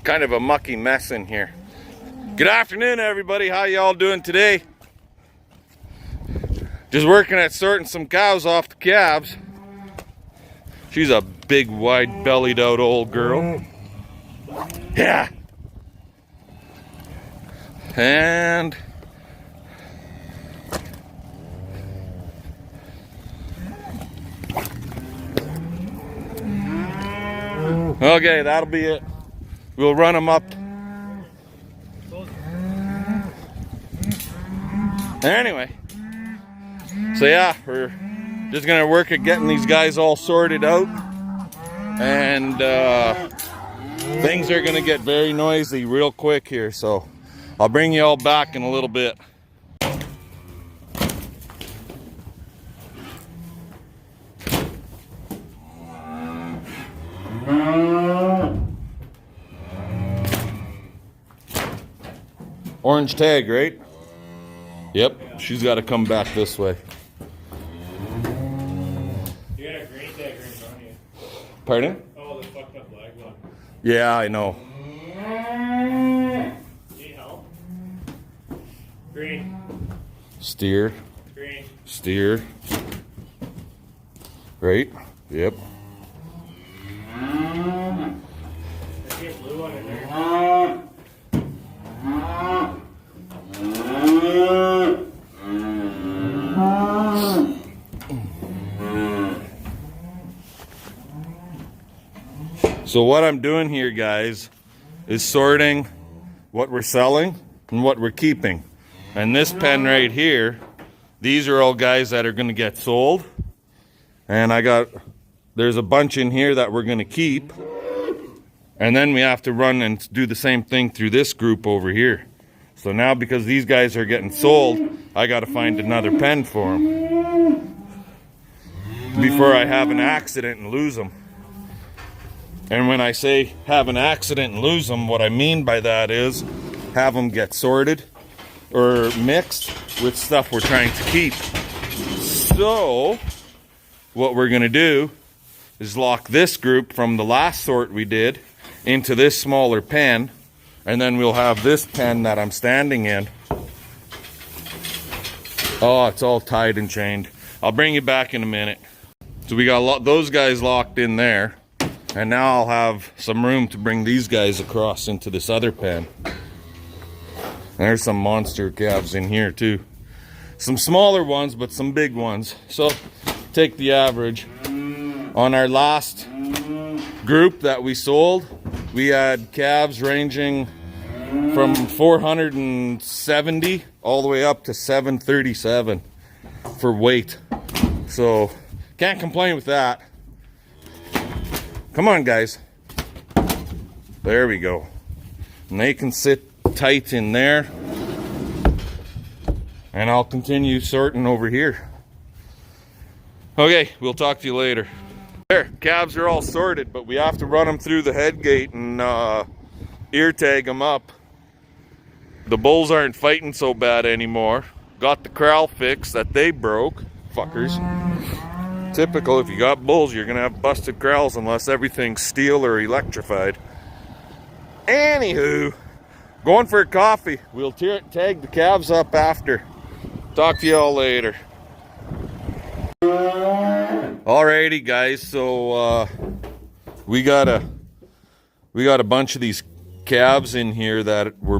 Kind of a mucky mess in here. Good afternoon, everybody. How y'all doing today? Just working at sorting some cows off the calves. She's a big, wide bellied out old girl. Yeah. And okay, that'll be it. We'll run them up. Anyway, so yeah, we're just gonna work at getting these guys all sorted out, and things are gonna get very noisy real quick here, so I'll bring you all back in a little bit. Orange tag, right? Yep, she's got to come back this way. You got a green tag right in front of you. Pardon? Oh, the fucked up lag one. Yeah, I know. Need help? Green. Steer. Green. Steer. Right? Yep. There's a blue one in there. So what I'm doing here, guys, is sorting what we're selling and what we're keeping. And this pen right here, these are all guys that are going to get sold. And there's a bunch in here that we're going to keep. And then we have to run and do the same thing through this group over here. So now, because these guys are getting sold, I got to find another pen for them before I have an accident and lose them. And when I say have an accident and lose them, what I mean by that is have them get sorted or mixed with stuff we're trying to keep. So what we're going to do is lock this group from the last sort we did into this smaller pen, and then we'll have this pen that I'm standing in. Oh, it's all tied and chained. I'll bring you back in a minute. So we got those guys locked in there, and now I'll have some room to bring these guys across into this other pen. There's some monster calves in here too. Some smaller ones, but some big ones. So take the average. On our last group that we sold, we had calves ranging from 470 all the way up to 737 for weight. So can't complain with that. Come on, guys. There we go. And they can sit tight in there. And I'll continue sorting over here. Okay, we'll talk to you later. There, calves are all sorted, but we have to run them through the head gate and ear tag them up. The bulls aren't fighting so bad anymore. Got the corral fixed that they broke, fuckers. Typical, if you got bulls, you're gonna have busted corrals unless everything's steel or electrified. Anywho, going for a coffee. We'll tag the calves up after. Talk to y'all later. Alrighty, guys, so we got a bunch of these calves in here that were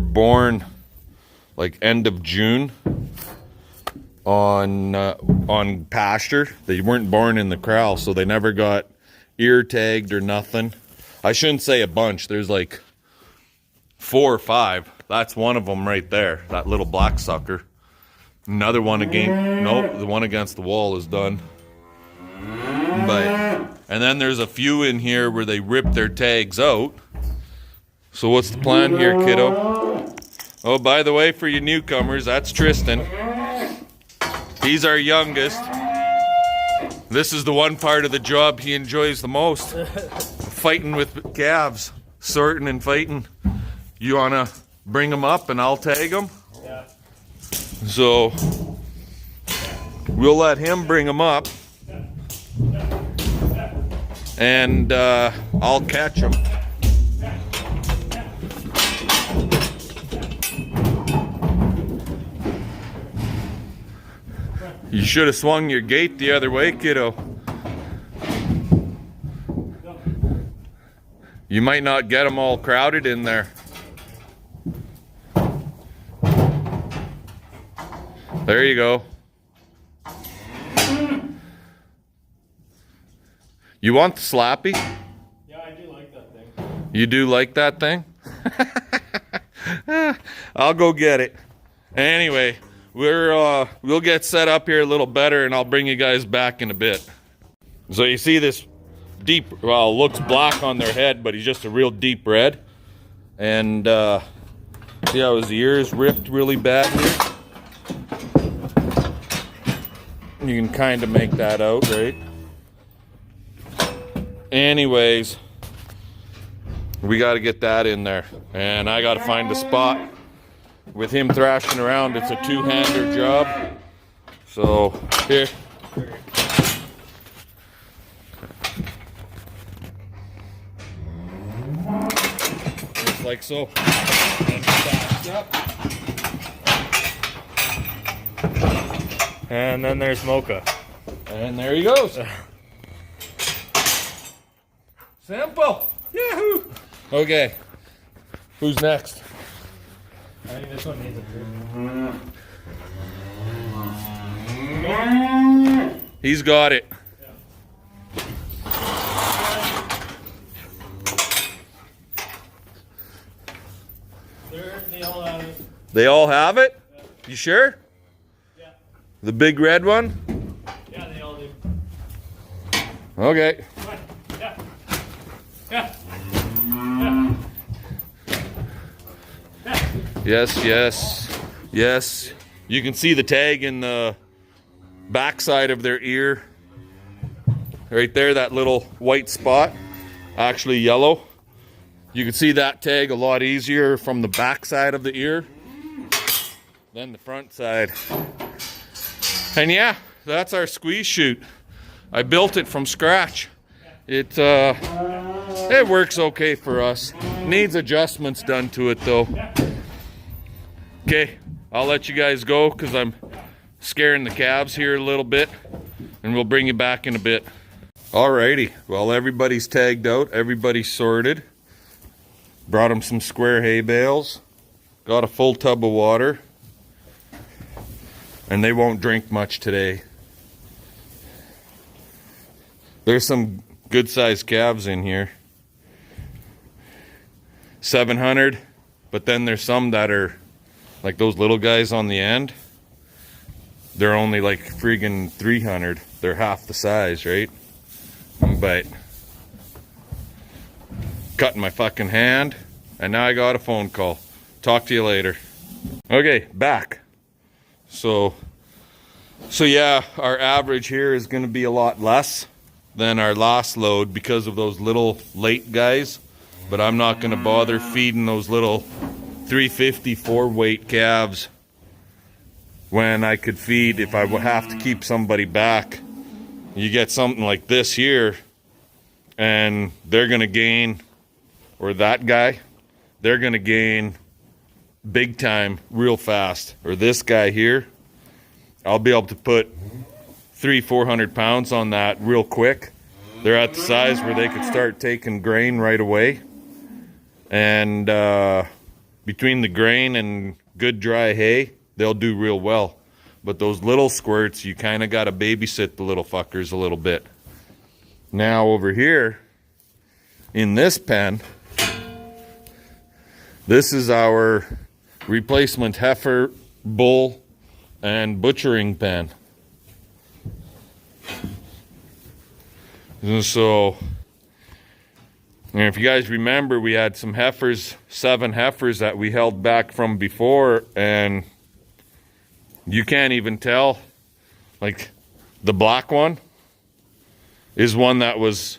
like end of June on pasture. They weren't born in the corral, so they never got ear tagged or nothing. I shouldn't say a bunch. There's like 4 or 5. That's one of them right there, that little black sucker. Another one again. Nope, the one against the wall is done. And then there's a few in here where they ripped their tags out. So what's the plan here, kiddo? Oh, by the way, for you newcomers, that's Tristan. He's our youngest. This is the one part of the job he enjoys the most. Fighting with calves. Sorting and fighting. You wanna bring them up and I'll tag them? Yeah. So we'll let him bring them up. And I'll catch them. You should have swung your gate the other way, kiddo. You might not get them all crowded in there. There you go. You want the slappy? Yeah, I do like that thing. You do like that thing? I'll go get it. Anyway, we'll get set up here a little better and I'll bring you guys back in a bit. So you see this deep, well, looks black on their head, but he's just a real deep red. And see how his ears ripped really bad here? You can kind of make that out, right? Anyways, we got to get that in there. And I got to find a spot. With him thrashing around, it's a two-hander job. So, here. Just like so. And then there's Mocha. And there he goes. Simple. Yahoo! Okay. Who's next? I think this one needs a trip. He's got it. They all have it. They all have it? Yeah. You sure? Yeah. The big red one? Yeah, they all do. Okay. Come on. Yeah. Yeah. Yeah. Yes, yes, yes. You can see the tag in the backside of their ear. Right there, that little white spot. Actually yellow. You can see that tag a lot easier from the backside of the ear than the front side. And yeah, that's our squeeze chute. I built it from scratch. It works okay for us. Needs adjustments done to it though. Okay, I'll let you guys go because I'm scaring the calves here a little bit, and we'll bring you back in a bit. Alrighty, well, everybody's tagged out, everybody's sorted. Brought them some square hay bales, got a full tub of water, and they won't drink much today. There's some good sized calves in here. 700, but then there's some that are like those little guys on the end. They're only like friggin' 300. They're half the size, right? But cutting my fucking hand, and now I got a phone call. Talk to you later. Okay, back. So yeah, our average here is gonna be a lot less than our last load because of those little late guys. But I'm not gonna bother feeding those little 354 weight calves when I could feed, if I would have to keep somebody back. You get something like this here and they're gonna gain, or that guy, they're gonna gain big time real fast. Or this guy here, I'll be able to put 300-400 pounds on that real quick. They're at the size where they could start taking grain right away. And between the grain and good dry hay, they'll do real well. But those little squirts, you kind of got to babysit the little fuckers a little bit. Now over here, in this pen, this is our replacement heifer, bull, and butchering pen. And so, and if you guys remember, we had some heifers, 7 heifers that we held back from before, and you can't even tell. Like, the black one is one that was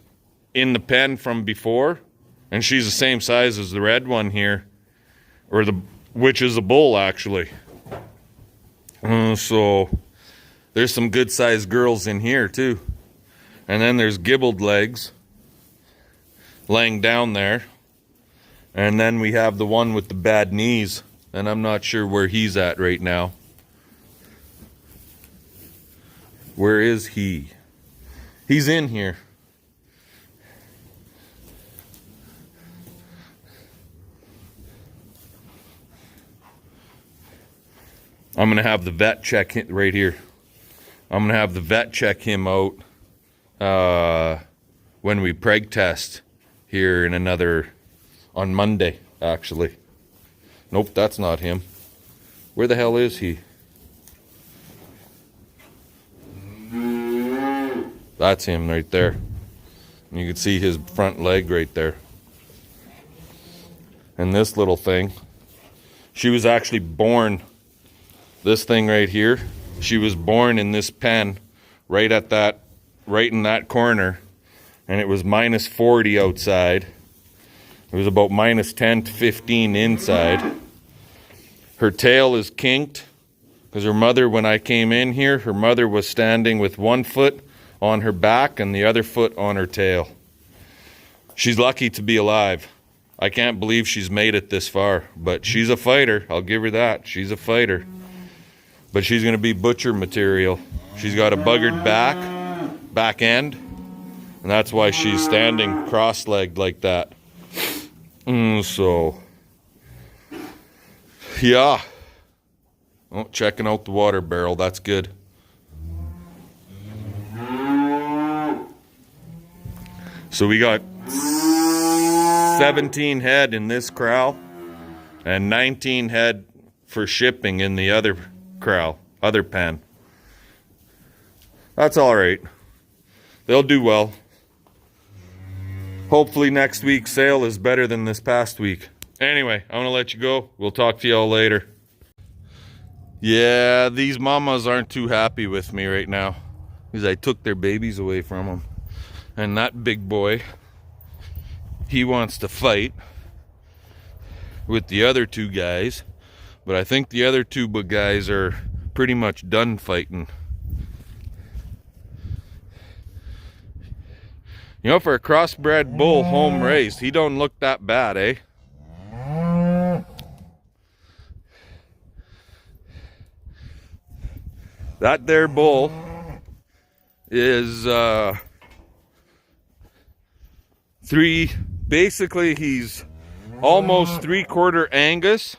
in the pen from before, and she's the same size as the red one here, or which is a bull actually. So there's some good sized girls in here too. And then there's gibbled legs laying down there. And then we have the one with the bad knees, and I'm not sure where he's at right now. Where is he? He's in here. I'm gonna have the vet check him right here. I'm gonna have the vet check him out when we preg test here in on Monday, actually. Nope, that's not him. Where the hell is he? That's him right there. And you can see his front leg right there. And this little thing, she was actually born, this thing right here, she was born in this pen right in that corner, and it was minus 40 outside. It was about minus 10 to 15 inside. Her tail is kinked because her mother, when I came in here, her mother was standing with one foot on her back and the other foot on her tail. She's lucky to be alive. I can't believe she's made it this far, but she's a fighter. I'll give her that. She's a fighter. But she's going to be butcher material. She's got a buggered back end, and that's why she's standing cross-legged like that. So, yeah. Oh, checking out the water barrel. That's good. So we got 17 head in this corral and 19 head for shipping in the other corral, other pen. That's all right. They'll do well. Hopefully next week's sale is better than this past week. Anyway, I'm gonna let you go. We'll talk to y'all later. Yeah, these mamas aren't too happy with me right now because I took their babies away from them. And that big boy, he wants to fight with the other two guys, but I think the other two guys are pretty much done fighting. You know, for a crossbred bull home raised, he don't look that bad, eh? That there bull is basically he's almost 3/4 Angus,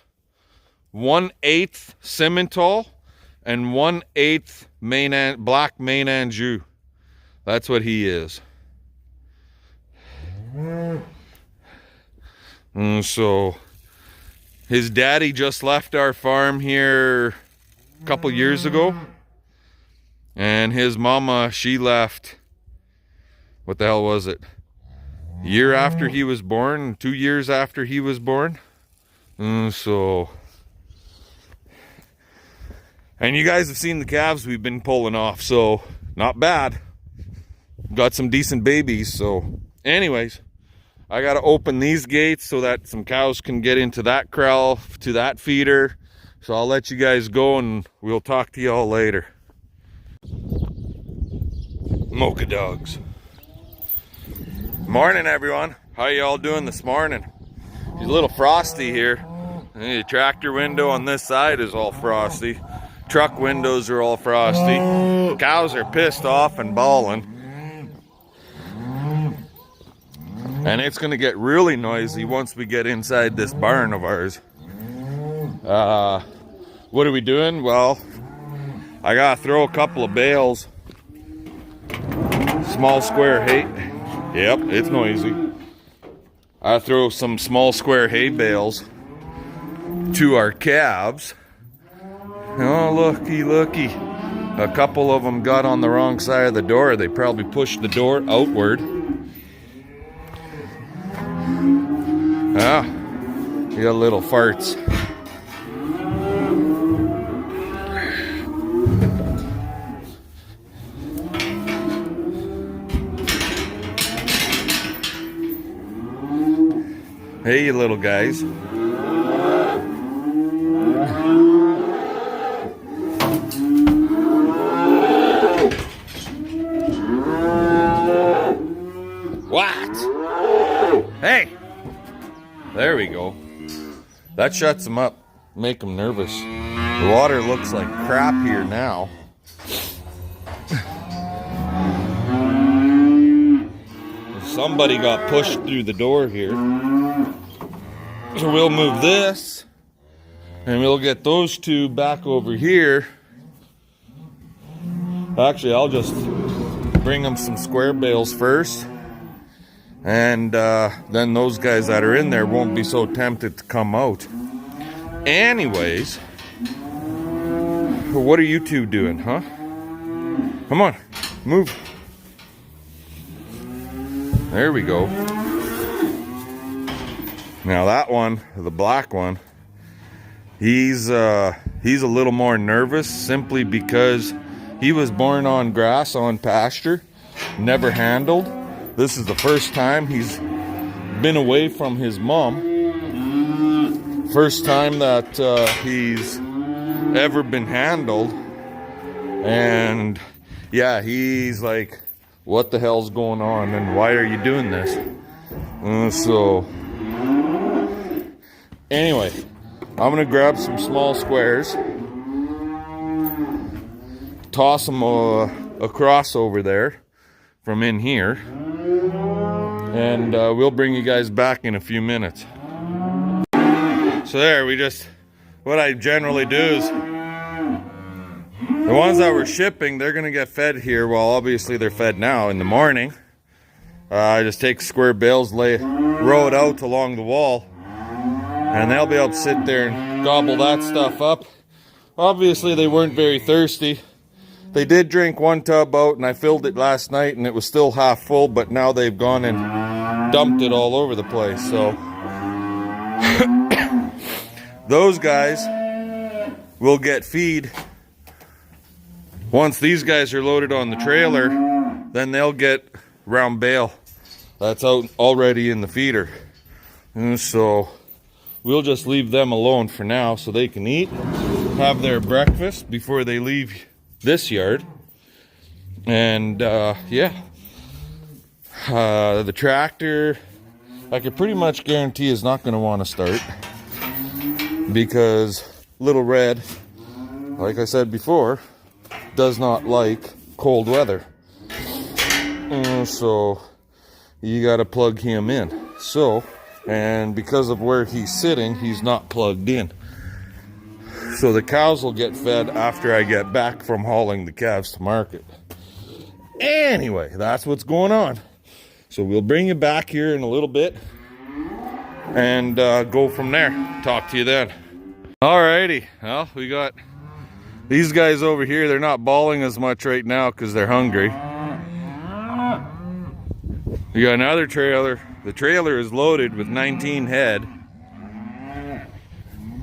1/8 Simmental, and 1/8 black Maine Anjou. That's what he is. So his daddy just left our farm here a couple years ago, and his mama, she left, what the hell was it, year after he was born, 2 years after he was born. So, and you guys have seen the calves we've been pulling off, so not bad. Got some decent babies. So anyways, I gotta open these gates so that some cows can get into that corral to that feeder. So I'll let you guys go and we'll talk to y'all later. Mocha dogs. Morning, everyone. How y'all doing this morning? It's a little frosty here. The tractor window on this side is all frosty. Truck windows are all frosty. Cows are pissed off and bawling. And it's going to get really noisy once we get inside this barn of ours. What are we doing? Well, I got to throw a couple of bales. Small square hay. Yep, it's noisy. I throw some small square hay bales to our calves. Oh, looky. A couple of them got on the wrong side of the door. They probably pushed the door outward. Ah, you got little farts. Hey, you little guys. What? Hey! There we go. That shuts them up. Make them nervous. The water looks like crap here now. somebody got pushed through the door here. So we'll move this, and we'll get those two back over here. Actually, I'll just bring them some square bales first, and then those guys that are in there won't be so tempted to come out. Anyways, what are you two doing, huh? Come on, move. There we go. Now that one, the black one, he's a little more nervous simply because he was born on grass, on pasture, never handled. This is the first time he's been away from his mom. First time that he's ever been handled. And yeah, he's like, what the hell's going on and why are you doing this? So anyway, I'm gonna grab some small squares, toss them across over there from in here, and we'll bring you guys back in a few minutes. So there, what I generally do is, the ones that we're shipping, they're gonna get fed here. Well, obviously they're fed now in the morning. I just take square bales, row it out along the wall, and they'll be able to sit there and gobble that stuff up. Obviously they weren't very thirsty. They did drink one tub out, and I filled it last night and it was still half full, but now they've gone and dumped it all over the place. So those guys will get feed. Once these guys are loaded on the trailer, then they'll get round bale that's out already in the feeder. And so we'll just leave them alone for now so they can eat, have their breakfast before they leave this yard. And yeah, the tractor, I can pretty much guarantee is not going to want to start, because Little Red, like I said before, does not like cold weather. So you got to plug him in. So, and because of where he's sitting, he's not plugged in. So the cows will get fed after I get back from hauling the calves to market. Anyway, that's what's going on. So we'll bring you back here in a little bit and go from there. Talk to you then. Alrighty, well, we got these guys over here. They're not bawling as much right now because they're hungry. We got another trailer. The trailer is loaded with 19 head.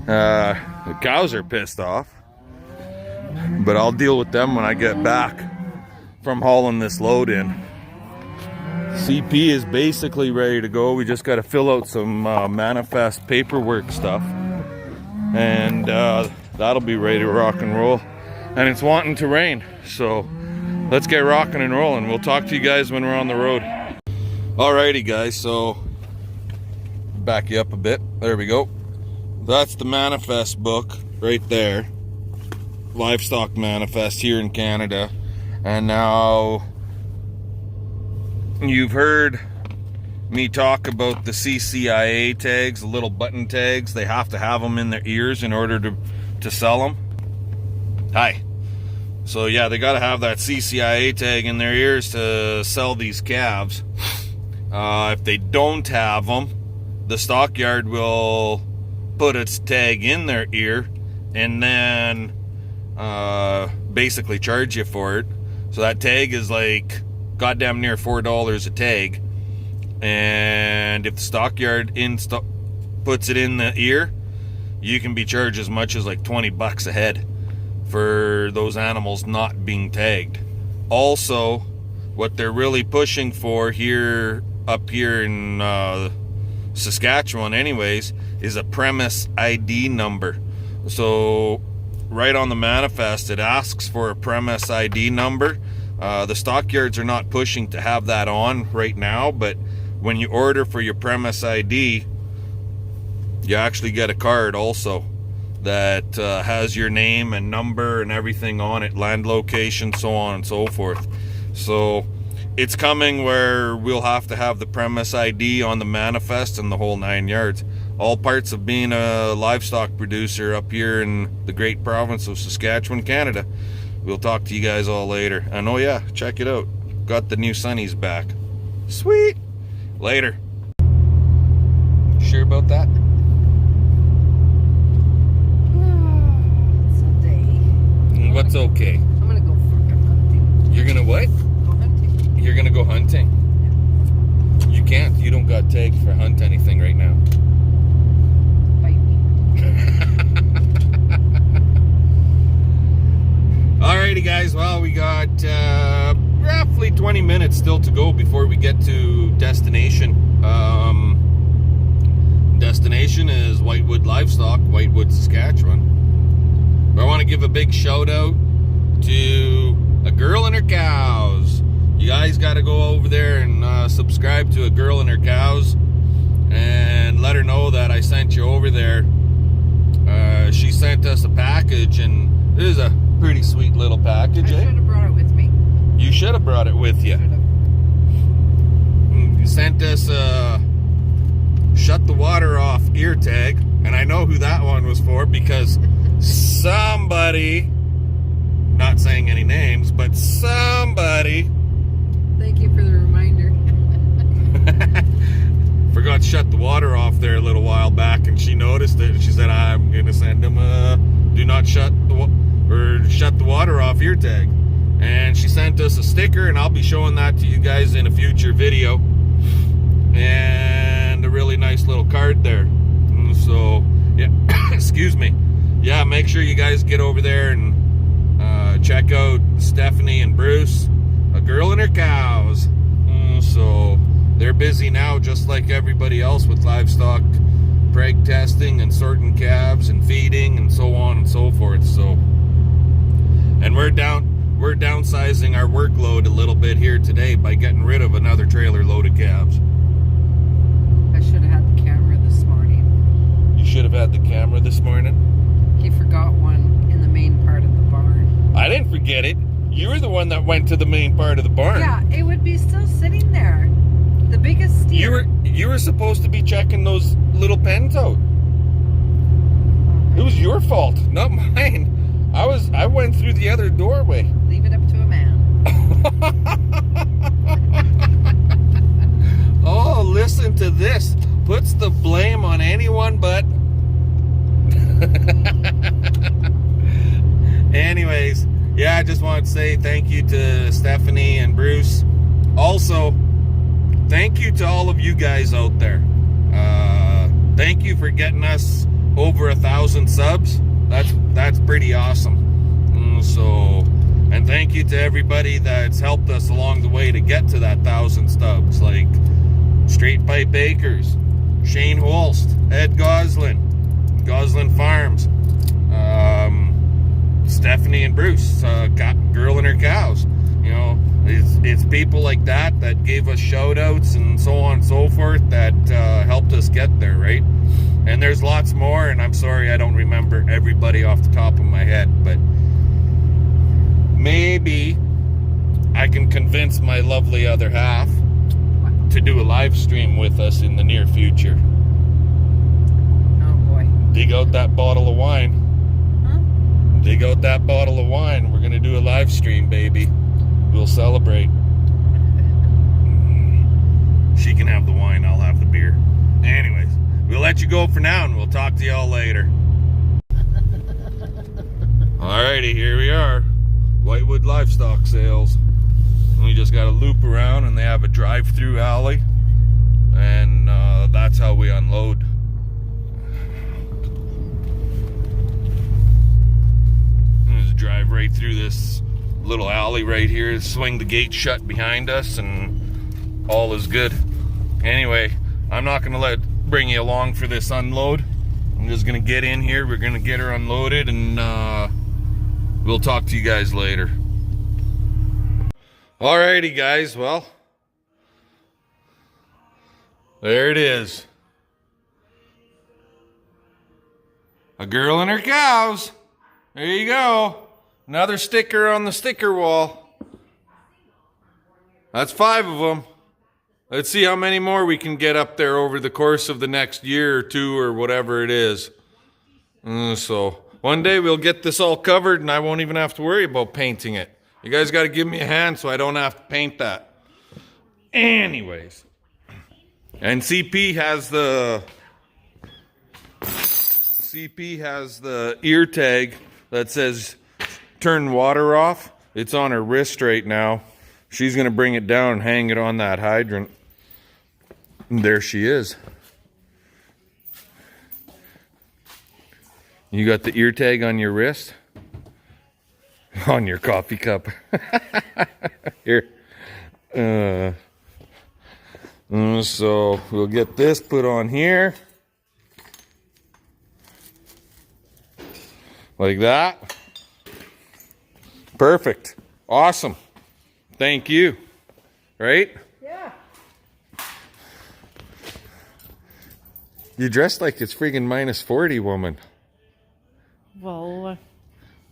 The cows are pissed off, but I'll deal with them when I get back from hauling this load in. CP is basically ready to go. We just got to fill out some manifest paperwork stuff, and that'll be ready to rock and roll. And it's wanting to rain, so let's get rocking and rolling. We'll talk to you guys when we're on the road. Alrighty guys, so back you up a bit. There we go. That's the manifest book right there. Livestock manifest here in Canada. And now you've heard me talk about the CCIA tags, the little button tags. They have to have them in their ears in order to sell them. Hi. So yeah, they got to have that CCIA tag in their ears to sell these calves. If they don't have them, the stockyard will put its tag in their ear and then basically charge you for it. So that tag is like goddamn near $4 a tag. And if the stockyard puts it in the ear, you can be charged as much as like 20 bucks a head for those animals not being tagged. Also, what they're really pushing for up here in Saskatchewan anyways, is a premise ID number. So right on the manifest it asks for a premise ID number. The stockyards are not pushing to have that on right now, but when you order for your premise ID, you actually get a card also that has your name and number and everything on it, land location, so on and so forth. So it's coming where we'll have to have the premise ID on the manifest and the whole 9 yards. All parts of being a livestock producer up here in the great province of Saskatchewan, Canada. We'll talk to you guys all later. And oh yeah, check it out. Got the new sunnies back. Sweet. Later. Sure about that? It's a day. What's okay? I'm gonna go fucking hunting. You're gonna what? Go hunting. You're gonna go hunting? You can't. You don't got tagged for hunt anything right now. Bite me. Alrighty guys, well we got roughly 20 minutes still to go before we get to destination. Destination is Whitewood Livestock, Whitewood, Saskatchewan. But I want to give a big shout out to A Girl and Her Cows. You guys got to go over there and subscribe to A Girl and Her Cows and let her know that I sent you over there. She sent us a package, and it is a pretty sweet little package. I should have brought it with me. You should have brought it with you. You sent us a shut the water off ear tag, and I know who that one was for because somebody, not saying any names, but somebody Thank you for the reminder. forgot to shut the water off there a little while back, and she noticed it, and she said, I'm gonna send him a do not shut the water off ear tag. And she sent us a sticker, and I'll be showing that to you guys in a future video. And a really nice little card there. So yeah, excuse me. Yeah, make sure you guys get over there and check out Stephanie and Bruce, A Girl and Her Cows. So they're busy now, just like everybody else, with livestock preg testing and sorting calves and feeding and so on and so forth. So, and we're downsizing our workload a little bit here today by getting rid of another trailer load of calves. I should have had the camera this morning. You should have had the camera this morning. He forgot one in the main part of the barn. I didn't forget it. You were the one that went to the main part of the barn. Yeah, it would be still sitting there. The biggest steer. You were supposed to be checking those little pens out. It was your fault, not mine. I went through the other doorway. Leave it up to a man. Oh, listen to this. Puts the blame on anyone but... Anyways, yeah, I just want to say thank you to Stephanie and Bruce. Also, thank you to all of you guys out there. Thank you for getting us over 1,000 subs. That's pretty awesome. And thank you to everybody that's helped us along the way to get to that 1,000 subs, like Straight Pipe Bakers, Shane Holst, Ed Goslin Farms, Stephanie and Bruce, Girl and Her Cows. You know, it's people like that gave us shout outs and so on and so forth that helped us get there, right? And there's lots more, and I'm sorry I don't remember everybody off the top of my head, but maybe I can convince my lovely other half to do a live stream with us in the near future. Oh boy. Dig out that bottle of wine. Huh? Dig out that bottle of wine. We're going to do a live stream, baby. We'll celebrate. She can have the wine, I'll have the beer. Anyways, we'll let you go for now, and we'll talk to y'all later. Alrighty, here we are. Whitewood Livestock Sales. We just got to loop around, and they have a drive-through alley, and that's how we unload. Just drive right through this little alley right here, swing the gate shut behind us, and all is good. Anyway, I'm not going to bring you along for this unload. I'm just going to get in here, we're going to get her unloaded, and we'll talk to you guys later. Alrighty guys, well, there it is. A Girl and Her Cows. There you go. Another sticker on the sticker wall. That's 5 of them. Let's see how many more we can get up there over the course of the next year or 2 or whatever it is. So one day we'll get this all covered and I won't even have to worry about painting it. You guys got to give me a hand so I don't have to paint that. Anyways. And CP has the ear tag that says turn water off. It's on her wrist right now. She's going to bring it down and hang it on that hydrant. And there she is. You got the ear tag on your wrist? On your coffee cup. Here. So we'll get this put on here. Like that. Perfect. Awesome. Thank you. Right? Yeah. You dressed like it's freaking minus 40, woman. Well,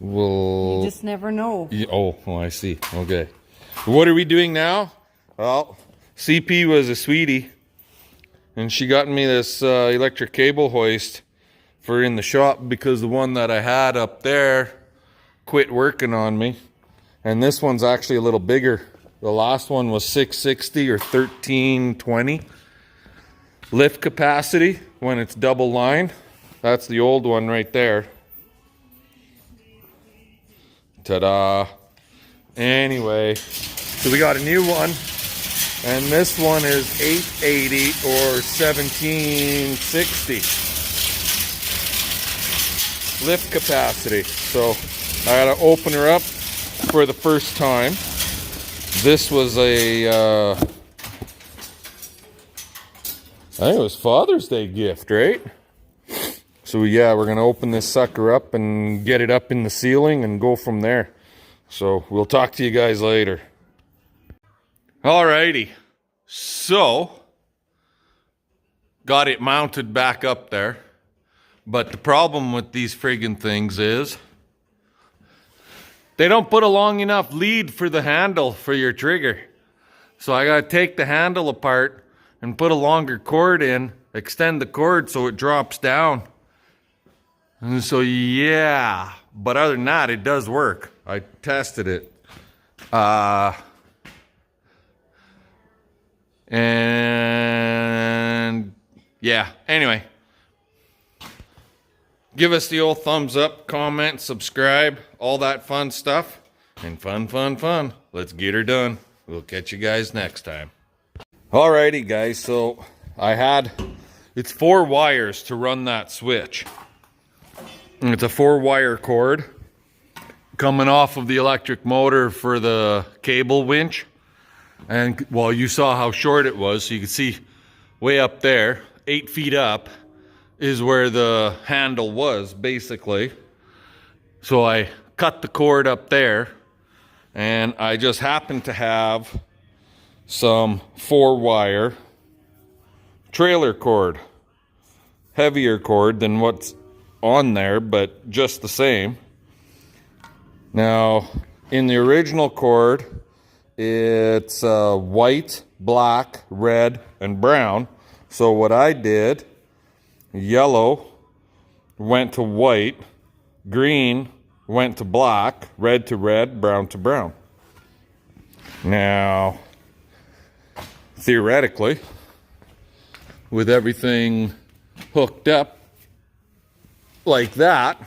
Well, you just never know. oh, I see. Okay. What are we doing now? Well, CP was a sweetie, and she got me this electric cable hoist for in the shop because the one that I had up there quit working on me. And this one's actually a little bigger. The last one was 660 or 1320 lift capacity when it's double line. That's the old one right there. Ta-da. Anyway, so we got a new one, and this one is 880 or 1760 lift capacity. So I gotta open her up for the first time. This was a I think it was Father's Day gift, right? So yeah, we're gonna open this sucker up and get it up in the ceiling and go from there. So we'll talk to you guys later. Alrighty, so got it mounted back up there. But the problem with these friggin' things is they don't put a long enough lead for the handle for your trigger. So I gotta take the handle apart and put a longer cord in, extend the cord so it drops down. And so yeah, but other than that, it does work. I tested it. And yeah, anyway. Give us the old thumbs up, comment, subscribe, all that fun stuff. And fun. Let's get her done. We'll catch you guys next time. Alrighty guys, so it's 4 wires to run that switch. And it's a 4-wire cord coming off of the electric motor for the cable winch. And well, you saw how short it was, so you can see way up there, 8 feet up, is where the handle was, basically. So I cut the cord up there, and I just happened to have some 4-wire trailer cord. Heavier cord than what's on there, but just the same. Now, in the original cord, it's white, black, red, and brown. So what I did, yellow went to white, green went to black, red to red, brown to brown. Now, theoretically, with everything hooked up like that,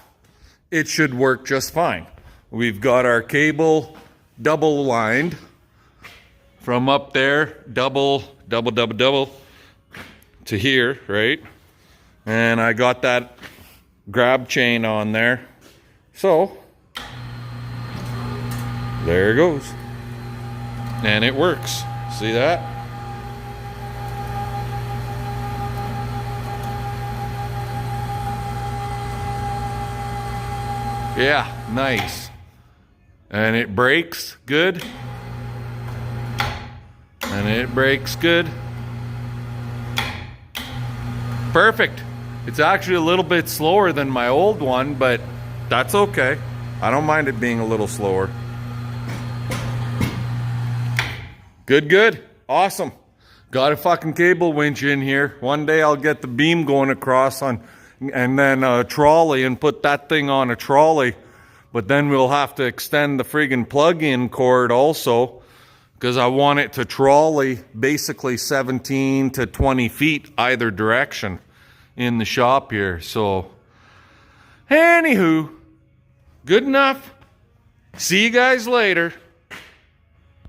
it should work just fine. We've got our cable double lined from up there, double to here, right? And I got that grab chain on there. So, there it goes. And it works. See that? Yeah, nice. And it breaks good. And it breaks good. Perfect. It's actually a little bit slower than my old one, but that's okay. I don't mind it being a little slower. Good, good. Awesome. Got a fucking cable winch in here. One day I'll get the beam going across on, and then a trolley and put that thing on a trolley. But then we'll have to extend the friggin' plug-in cord also, because I want it to trolley basically 17 to 20 feet either direction in the shop here. So, anywho, good enough. See you guys later.